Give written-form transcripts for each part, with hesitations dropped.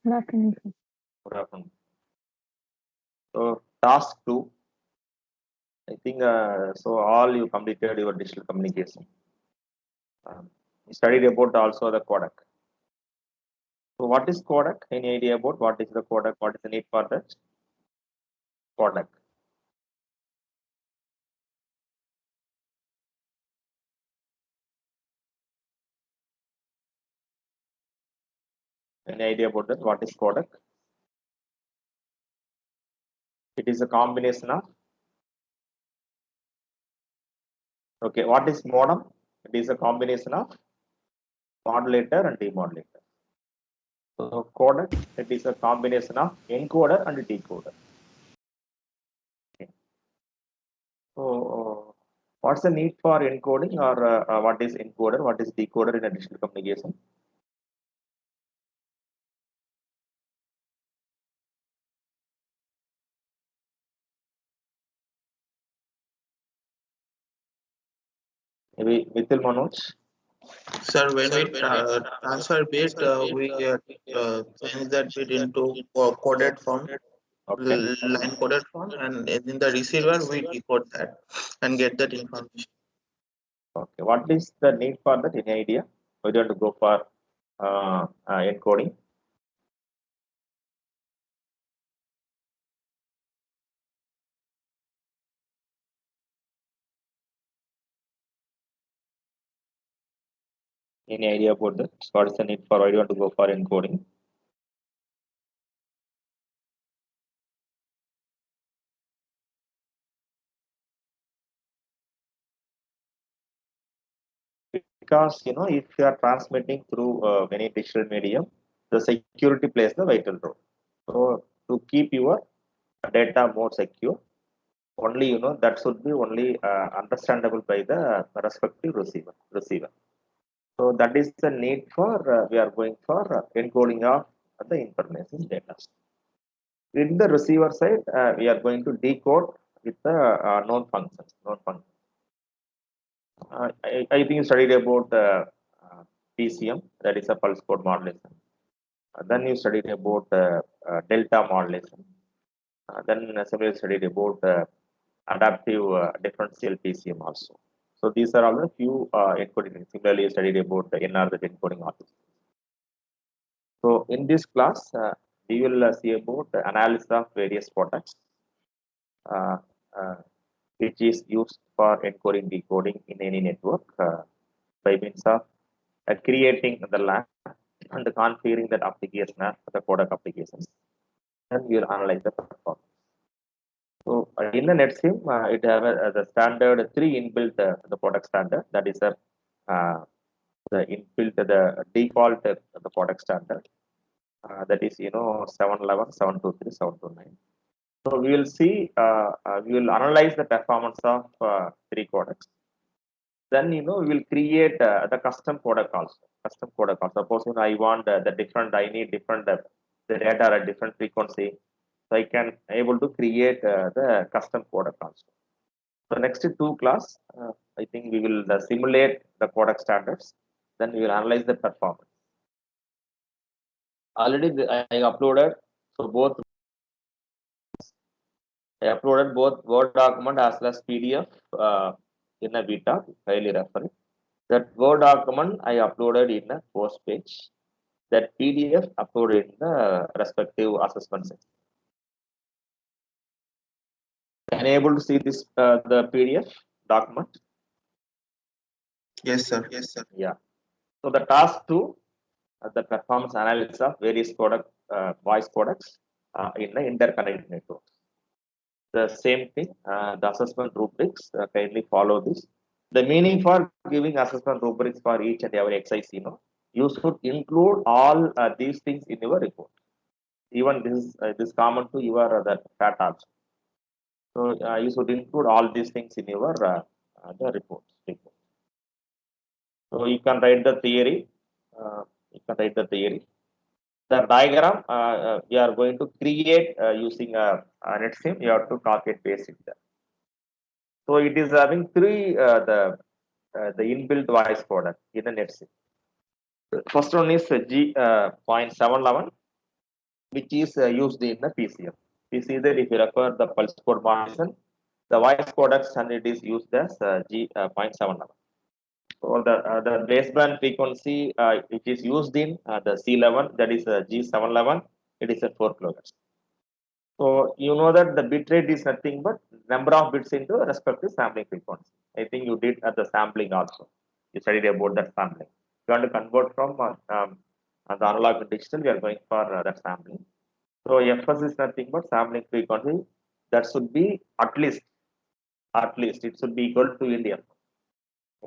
Good afternoon, sir. Good afternoon. So task two, I think so all you completed your digital communication. You studied about also the codec. So what is codec? Any idea about what is the codec? What is the need for that codec? Any idea about that? What is codec? It is a combination of okay. What is modem? It is a combination of modulator and demodulator. So codec, it is a combination of encoder and decoder. Okay. So what's the need for encoding or what is encoder? What is decoder in a digital communication? Maybe Mithil Manoj. Sir, when we transfer bit, we change that bit into coded form, Okay. line coded form, and in the receiver we decode that and get that information. Okay. What is the need for that? Any idea? We don't go for encoding. Any idea about that? What is the need for? Why do you want to go for encoding? Because if you are transmitting through many digital medium, the security plays the vital role. So to keep your data more secure, only that should be only understandable by the respective receiver. So that is the need for we are going for encoding of the information data. In the receiver side, we are going to decode with the known functions. Known functions. I think you studied about PCM, that is a pulse code modulation. Then you studied about delta modulation. Then similarly studied about adaptive differential PCM also. So these are all the few encoding. Similarly, you studied about the NR that encoding also. So in this class, we will see about the analysis of various products, uh, uh, which is used for encoding decoding in any network by means of creating the LAN and configuring that application as the product applications. Then we will analyze the performance. So in the NetSim, it have the standard three inbuilt the product standard, that is uh, the inbuilt the default the product standard, that is 711, 723, 729. So we will see, we will analyze the performance of three codecs. Then we will create the custom codec also. Custom codec also. Suppose I want the different, I need different the data at different frequency, so I can able to create the custom codec also. So next two class, I think we will simulate the codec standards. Then we will analyze the performance. Already I uploaded so both I uploaded both Word document as well as PDF in a beta. Highly refer it. That Word document I uploaded in a post page. That PDF uploaded in the respective assessment section. Can you able to see this the PDF document? Yes, sir. Yeah. So the task two, the performance analysis of various product voice products in the interconnected network. The same thing, the assessment rubrics, kindly follow this. The meaning for giving assessment rubrics for each and every exercise, you should include all these things in your report. Even this common to your the FAT also. So you should include all these things in your the report. So you can write the theory. You can write the theory. The diagram we are going to create using a NetSim. You have to copy and paste it there. So it is having three the inbuilt voice product in the NetSim. First one is G 0.711. which is used in the PCM. We see that if you refer the pulse code modulation, the voice codec standard is used as G 0.7. So the baseband frequency which is used in the C11, that is G711, it is a 4 kHz. So you know that the bit rate is nothing but number of bits into respective sampling frequency. I think you did at the sampling also. You studied about that sampling. If you want to convert from the analog to digital, we are going for that sampling. So FS is nothing but sampling frequency that should be at least it should be equal to India.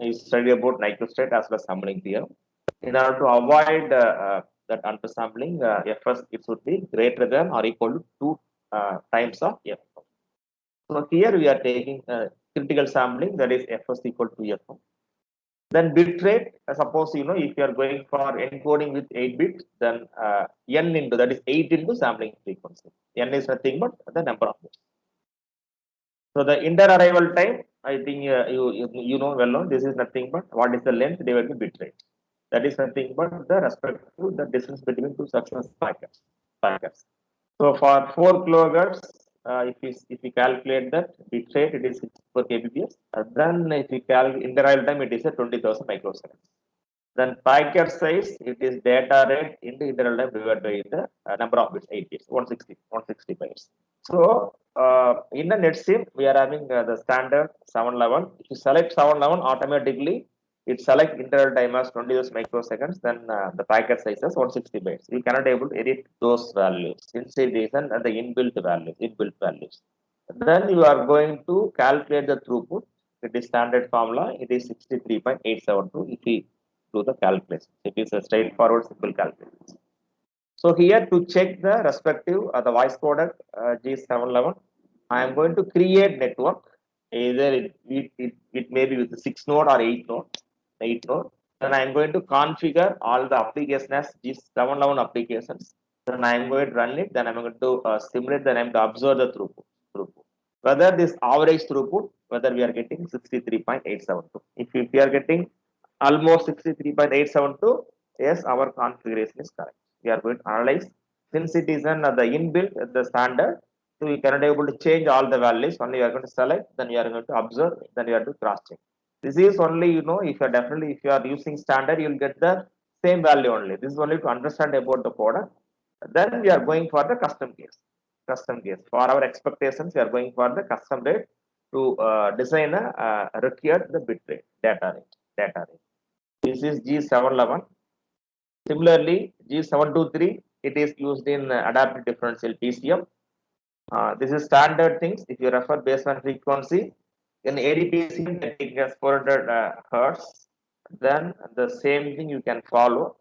You study about nyquist as well as sampling theorem. In order to avoid that undersampling, FS it should be greater than or equal to 2 times of F. So here we are taking critical sampling, that is FS equal to F. Then bit rate, suppose if you are going for encoding with 8 bits, then n into, that is 8 into sampling frequency. N is nothing but the number of bits. So the inter-arrival time, I think you know well known, this is nothing but what is the length divided by bit rate. That is nothing but the respect to the distance between two successive packets. So for 4 kilohertz, if we calculate that bit rate, it is 64 kbps. Then if we calculate inter-arrival time, it is a 20,000 microseconds. Then packet size, it is data rate into interval time divided by the number of bits, 8 bits, 160 bytes. So in the NetSim, we are having the standard 711. If you select 711, automatically it select interval time as 20 microseconds. Then the packet size is 160 bytes. You cannot able to edit those values since it is the inbuilt values. Then you are going to calculate the throughput. It is standard formula. It is 63.872 if we do the calculation. It is a straightforward, simple calculation. So here to check the respective the voice codec G711, I am going to create network. Either it may be with 6 node or 8 node. 8 node. Then I am going to configure all the applications as G711 applications. Then I am going to run it. Then I am going to simulate. Then I am to observe the throughput. Whether this average throughput, whether we are getting 63.872. If we are getting almost 63.872, yes, our configuration is correct. We are going to analyze, since it is the inbuilt the standard, so we cannot able to change all the values. Only we are going to select, then we are going to observe, then we are to cross check. This is only, if you are definitely, if you are using standard, you will get the same value only. This is only to understand about the product. Then we are going for the custom case. For our expectations, we are going for the custom rate to design a required the bit rate data rate. This is G711. Similarly, G723, it is used in adaptive differential PCM. This is standard things. If you refer baseband frequency in ADPCM, that it has 400 hertz. Then the same thing you can follow.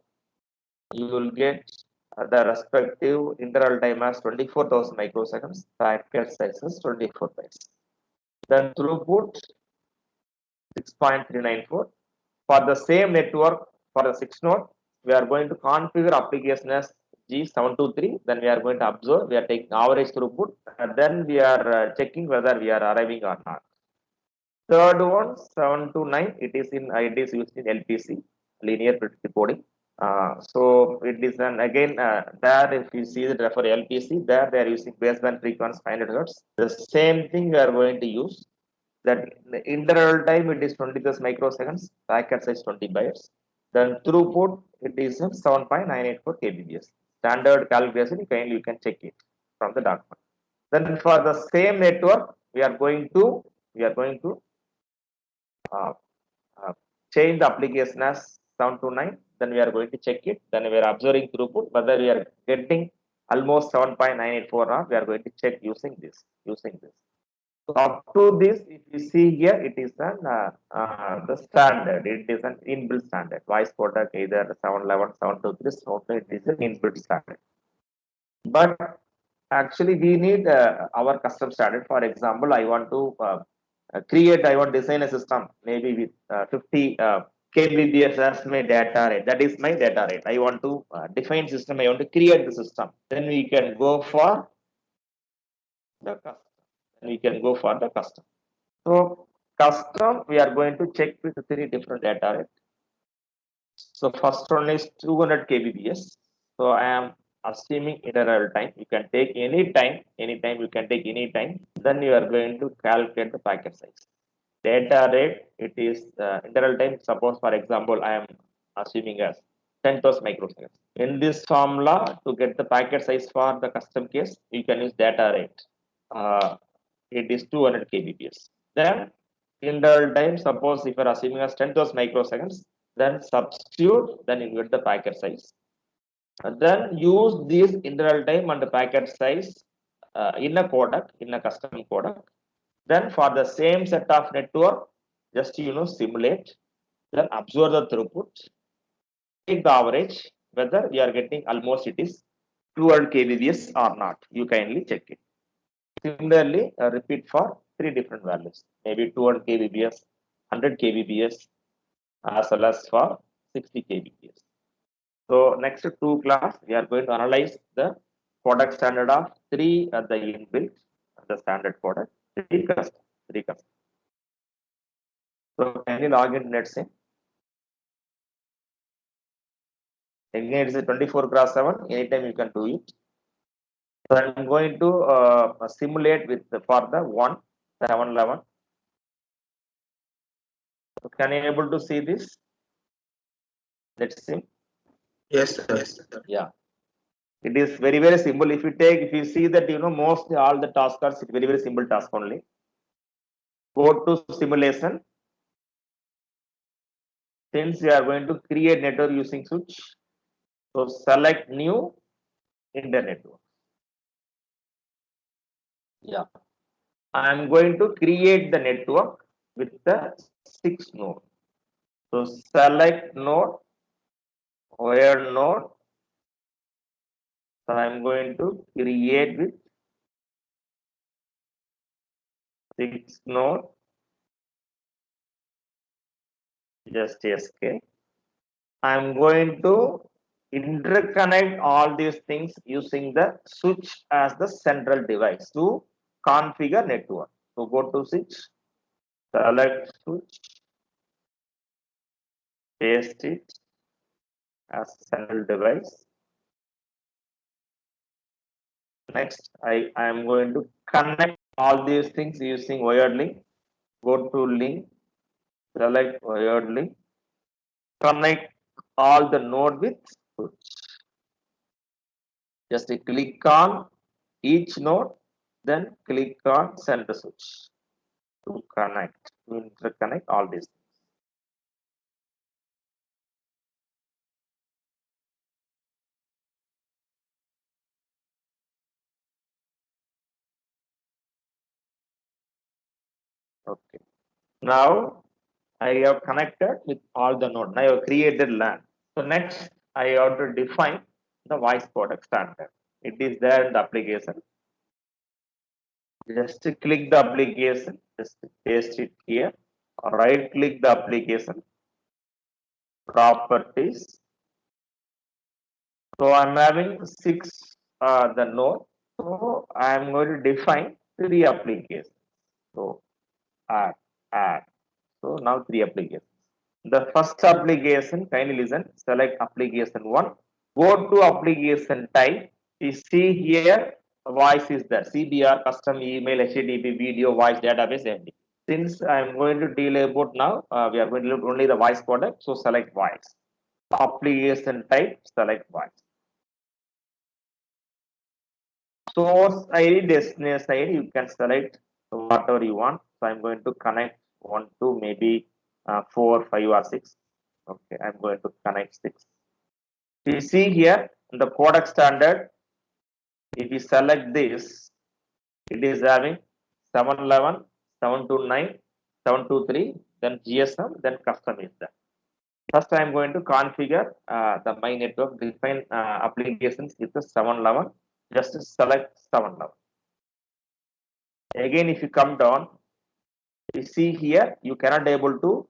You will get the respective interval time as 24,000 microseconds. Packet sizes 24 bytes. Then throughput 6.394. For the same network, for the 6 node, we are going to configure application as G723. Then we are going to observe, we are taking average throughput, and then we are checking whether we are arriving or not. Third one, 729, it is used in LPC, linear predictive coding. So it is again there, if you see the refer LPC, there they are using baseband frequency 500 hertz. The same thing we are going to use. That the interval time, it is 20 microseconds, packet size 20 bytes. Then throughput, it is 7.984 kbps. Standard calculation, kindly you can check it from the document. Then for the same network, we are going to uh, uh, change the application as 729. Then we are going to check it. Then we are observing throughput whether we are getting almost 7.984 or we are going to check using this. So up to this, if you see here, it is the standard. It is an inbuilt standard. Voice codec either 711, 723, so it is an inbuilt standard. But actually, we need our custom standard. For example, I want to I want to design a system maybe with 50 kbps as my data rate. That is my data rate. I want to define system. I want to create the system. Then we can go for the custom. So custom, we are going to check with 3 different data rate. So first one is 200 kbps. So I am assuming interval time, you can take any time, you can take any time, then you are going to calculate the packet size. Data rate, it is interval time. Suppose, for example, I am assuming as 10,000 microseconds. In this formula, to get the packet size for the custom case, you can use data rate. It is 200 kbps. Then interval time, suppose if you are assuming as 10,000 microseconds, then substitute, then you get the packet size. And then use this interval time and the packet size in a codec, in a custom codec. Then for the same set of network, just simulate, then observe the throughput, take the average, whether we are getting almost it is 200 kbps or not. You kindly check it. Similarly, repeat for 3 different values, maybe 200 kbps, 100 kbps, as well as for 60 kbps. So next 2 class, we are going to analyze the product standard of 3 at the inbuilt, the standard product, 3 custom, 3 custom. So can you log in, let's say. Again, it's a 24/7, anytime you can do it. So I'm going to simulate with for the 1/7/11. So can you able to see this? Let's see. Yes, sir. Yeah. It is very, very simple. If you see that, mostly all the tasks are very, very simple task only. Go to simulation. Since you are going to create network using switch, so select new internet network. Yeah. I am going to create the network with the 6 node. So select node, where node. So I am going to create with 6 node. Just SK. I am going to interconnect all these things using the switch as the central device to configure network. So go to switch, select switch, paste it as central device. Next, I am going to connect all these things using wired link. Go to link, select wired link, connect all the node with switch. Just click on each node, then click on center switch to connect, to interconnect all these things. Okay. Now I have connected with all the nodes. Now I have created LAN. So next I have to define the voice codec standard. It is there in the application. Just click the application, just paste it here. Right click the application, properties. So I'm having 6 the node. So I'm going to define 3 applications. So add. So now 3 applications. The first application, kindly listen, select application 1. Go to application type. You see here, voice is there. CBR, custom email, HTTP, video, voice, database, MD. Since I'm going to deal about now, we are going to look only the voice codec. So select voice. Application type, select voice. Source ID, destination ID, you can select whatever you want. So I'm going to connect 1 to maybe 4, 5, or 6. Okay, I'm going to connect 6. You see here in the codec standard, if you select this, it is having 711, 729, 723, then GSM, then custom is there. First, I'm going to configure the my network define applications with the 711. Just select 711. Again, if you come down, you see here, you cannot able to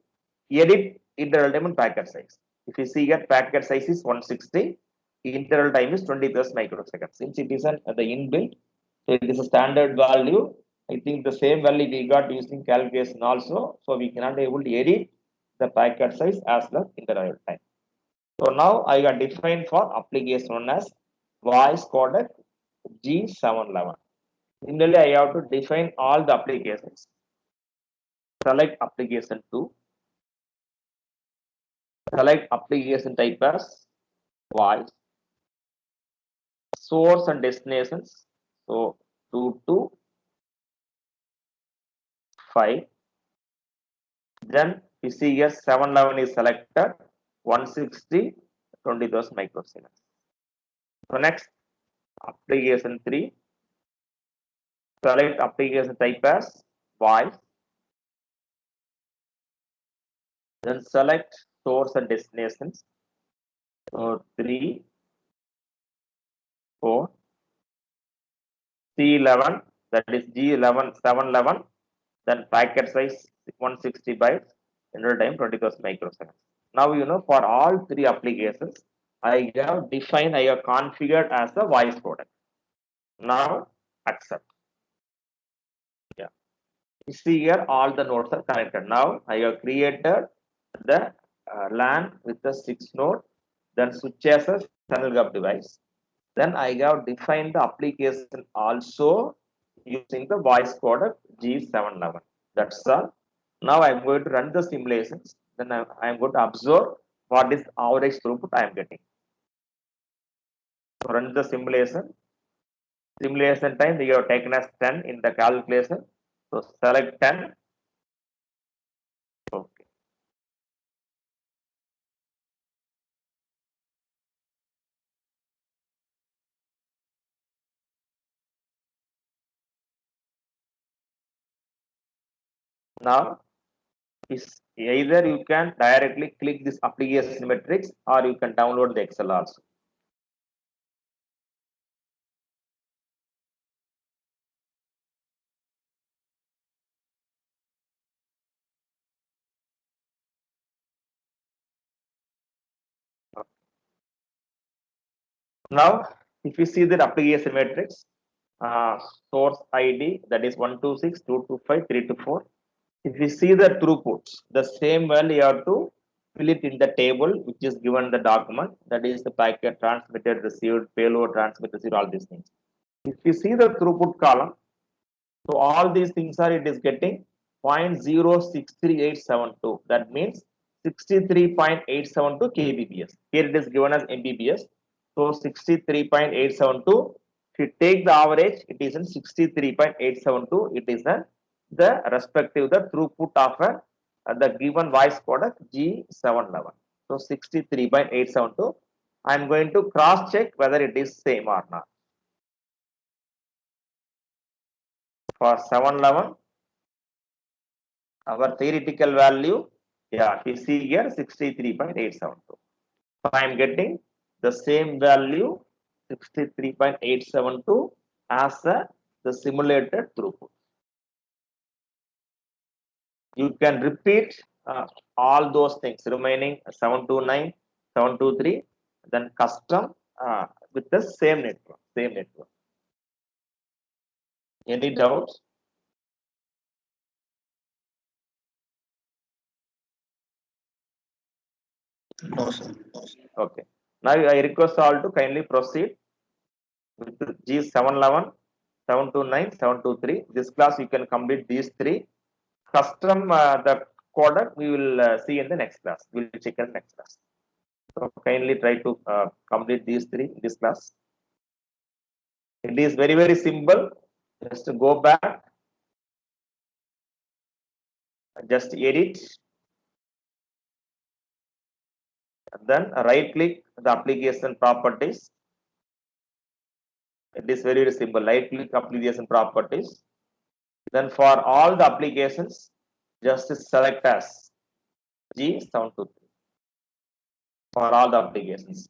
edit interval time and packet size. If you see here, packet size is 160, interval time is 20+ microseconds. Since it is the inbuilt, so it is a standard value. I think the same value we got using calculation also. So we cannot able to edit the packet size as the interval time. So now I got defined for application one as voice codec G711. Similarly, I have to define all the applications. Select application 2. Select application type as voice. Source and destinations. So 2 to 5. Then you see here 711 is selected. 160, 20,000 microsiemens. So next, application 3. Select application type as voice. Then select source and destinations. So 3, 4, C11, that is G11, 711, then packet size 160 bytes, enter time 20,000 microseconds. Now, for all three applications, I have defined, I have configured as a voice codec. Now, accept. Yeah. You see here, all the nodes are connected. Now, I have created the LAN with the 6 node, then switch as a channel gap device. Then I have defined the application also using the voice codec G711. That's all. Now I'm going to run the simulations. Then I'm going to observe what is average throughput I am getting. So run the simulation. Simulation time we have taken as 10 in the calculation. So select 10. Okay. Now is either you can directly click this application metrics or you can download the Excel also. Now, if you see the application matrix, source ID that is 126, 225, 324. If you see the throughputs, the same value you have to fill it in the table which is given the document, that is the packet transmitted, received, payload, transmitted, received, all these things. If you see the throughput column, so all these things are it is getting 0.063872. That means 63.872 kbps. Here it is given as mbps. So 63.872. If you take the average, it is in 63.872. It is the respective the throughput of the given voice codec G711. So 63.872. I am going to cross check whether it is same or not. For 711, our theoretical value, yeah, we see here 63.872. So I am getting the same value 63.872 as the simulated throughput. You can repeat all those things remaining 729, 723, then custom with the same network. Any doubts? No, sir. Okay. Now I request all to kindly proceed with G711, 729, 723. This class you can complete these three. Custom the codec we will see in the next class. We will check in the next class. So kindly try to complete these three in this class. It is very, very simple. Just to go back, just edit, then right click the application properties. It is very, very simple. Right click application properties. Then for all the applications, just select as G723 for all the applications.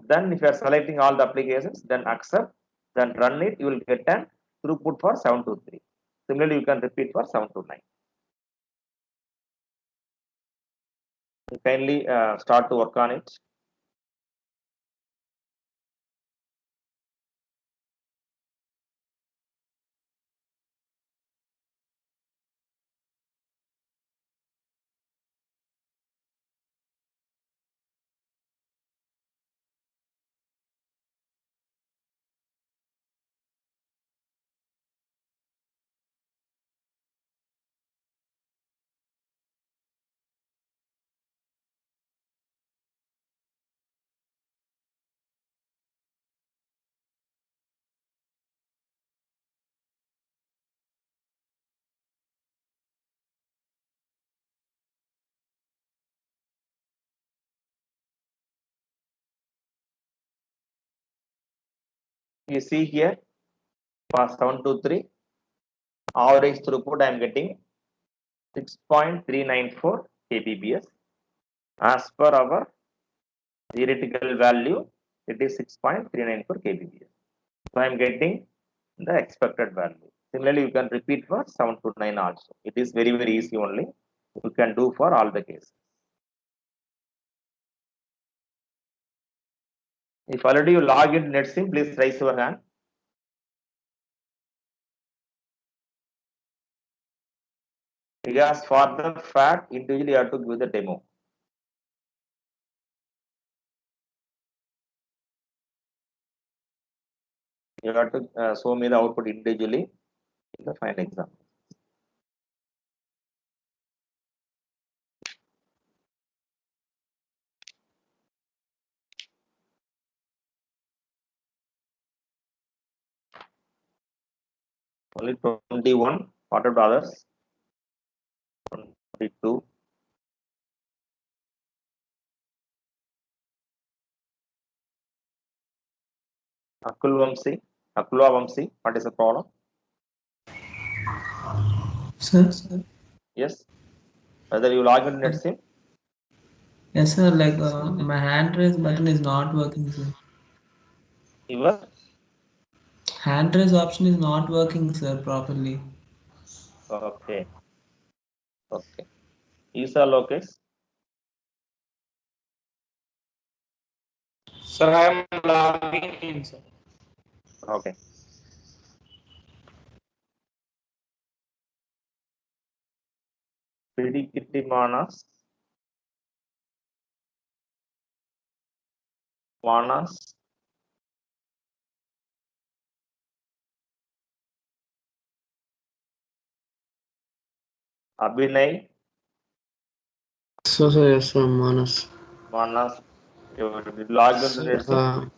Then if you are selecting all the applications, then accept, then run it, you will get a throughput for 723. Similarly, you can repeat for 729. You kindly start to work on it. You see here for 723 average throughput I am getting 6.394 kbps. As per our theoretical value, it is 6.394 kbps. So I am getting the expected value. Similarly, you can repeat for 729 also. It is very, very easy only. You can do for all the cases. If already you log in NetSim, please raise your hand. Because for the fact, individually you have to give the demo. You have to show me the output individually in the final exam. Only 21. What about others? 22. Akulwa Vamsi, what is the problem? Sir, Yes. Whether you log in NetSim? yes, sir. Like my hand raise button is not working, sir. Your Hand raise option is not working, sir, properly. okay. Okay. Isa Lokesh. Sir, I am logging in, sir. Okay. Pidikiti Manas. Manas. Abhinay. So, yes, sir, Manas. Manas. You log in So, NetSim?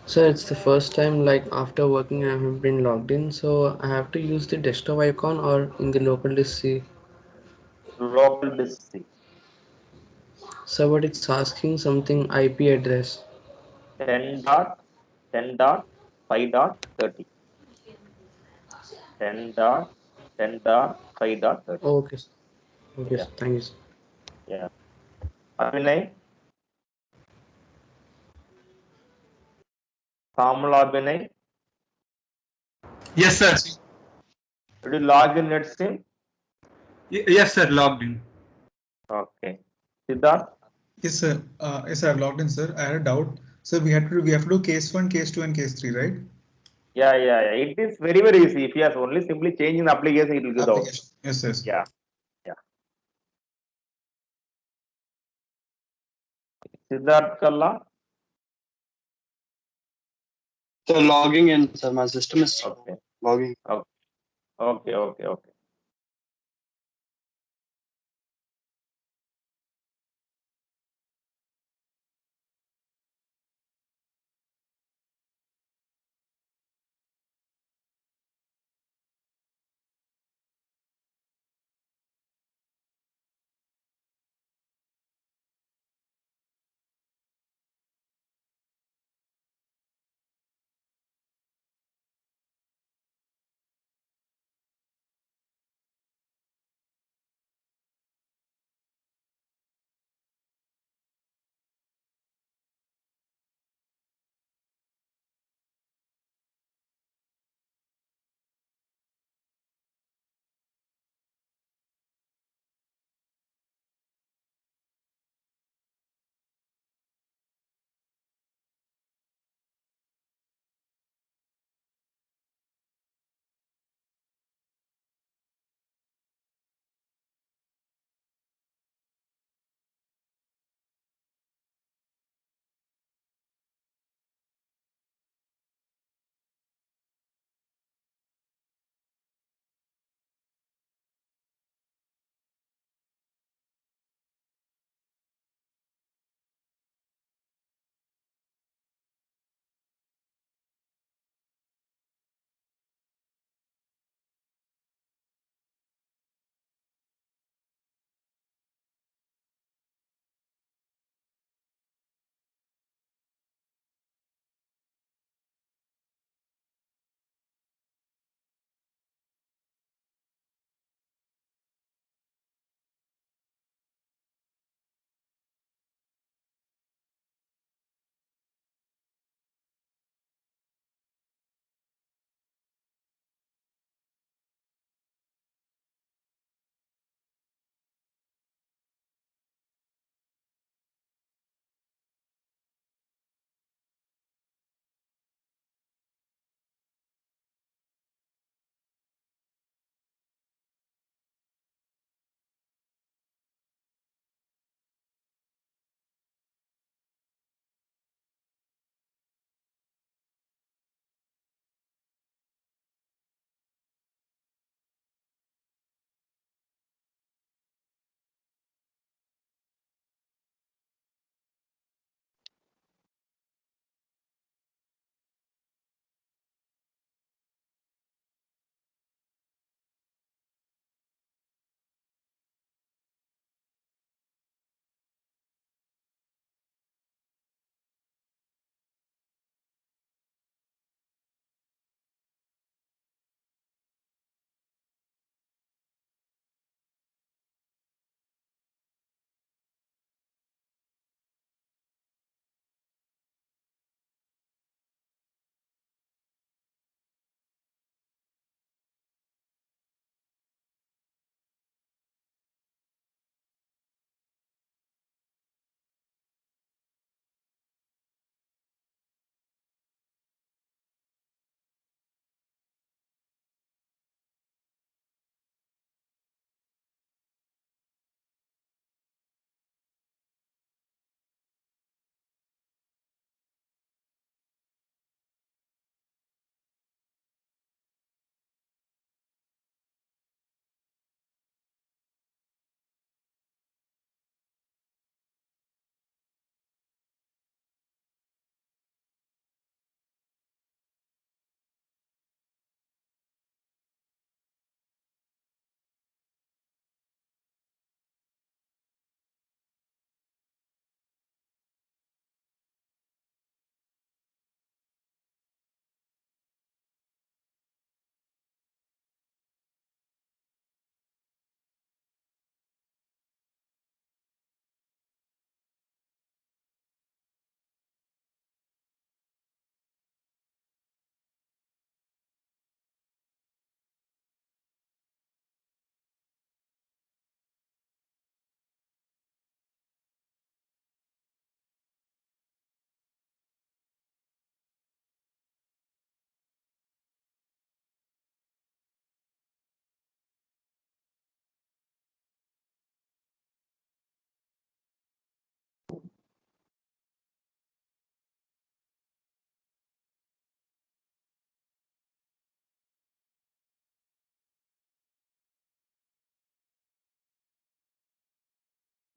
sir, it's the first time, like, after working, I have been logged in, so I have to use the desktop icon or in the local disk C. Local disk C. So, but it's asking something IP address. 10.10.5.30. 10.10.5.30. Okay, sir. Okay, Yeah. sir. Thank you, sir. Yeah. Abhinay. Kamala Abhinay. Yes, sir. Did you log in NetSim? Yes, sir. Logged in. Okay. Siddharth? Yes, sir. Yes, sir. I've logged in, sir. I had a doubt. So we have to do case 1, case 2, and case 3, right? Yeah. It is very, very easy. If you are only simply changing the application, it will give the output. Application. Yes. Yeah. Siddharth Kalla. So logging in, sir. My system is Okay. logging. Okay.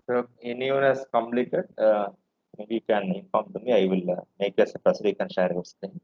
So anyone has completed, maybe you can inform to me. I will make a separate so you can share your screen.